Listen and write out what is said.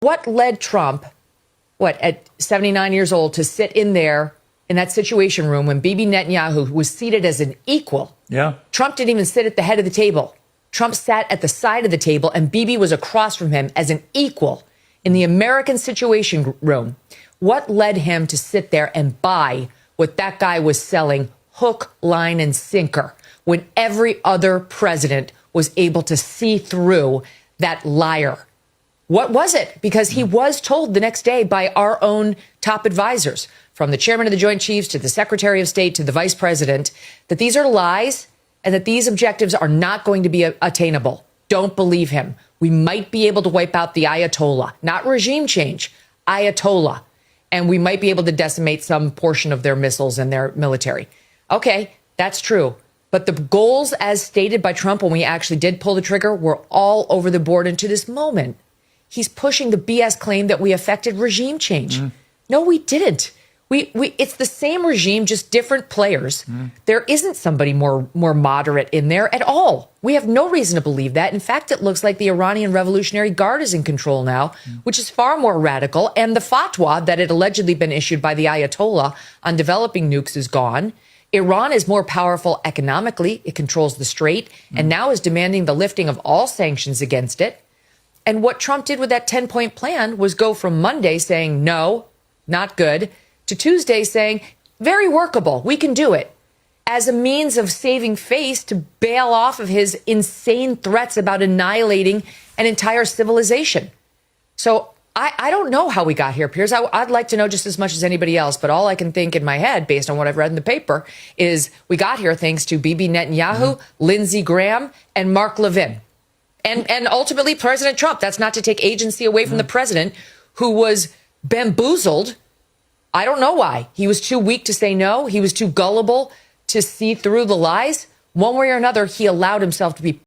What led Trump, at 79 years old, to sit in there in that Situation Room when Bibi Netanyahu was seated as an equal? Yeah. Trump didn't even sit at the head of the table. Trump sat at the side of the table, and Bibi was across from him as an equal in the American Situation Room. What led him to sit there and buy what that guy was selling hook, line, and sinker when every other president was able to see through that liar? What was it? Because he was told the next day by our own top advisors, from the chairman of the Joint Chiefs to the Secretary of State to the vice president, that these are lies and that these objectives are not going to be attainable. Don't believe him. We might be able to wipe out the Ayatollah, not regime change, Ayatollah. And we might be able to decimate some portion of their missiles and their military. Okay, that's true. But the goals as stated by Trump when we actually did pull the trigger were all over the board. And to this moment, he's pushing the BS claim that we affected regime change. No, we didn't. It's the same regime, just different players. There isn't somebody more moderate in there at all. We have no reason to believe that. In fact, it looks like the Iranian Revolutionary Guard is in control now, which is far more radical. And the fatwa that had allegedly been issued by the Ayatollah on developing nukes is gone. Iran is more powerful economically. It controls the strait and now is demanding the lifting of all sanctions against it. And what Trump did with that 10-point plan was go from Monday saying, no, not good, to Tuesday saying, very workable, we can do it, as a means of saving face to bail off of his insane threats about annihilating an entire civilization. So I don't know how we got here, Piers. I'd like to know just as much as anybody else, but all I can think in my head, based on what I've read in the paper, is we got here thanks to Bibi Netanyahu, Lindsey Graham, and Mark Levin. And ultimately, President Trump. That's not to take agency away from the president, who was bamboozled. I don't know why. He was too weak to say no. He was too gullible to see through the lies. One way or another, he allowed himself to be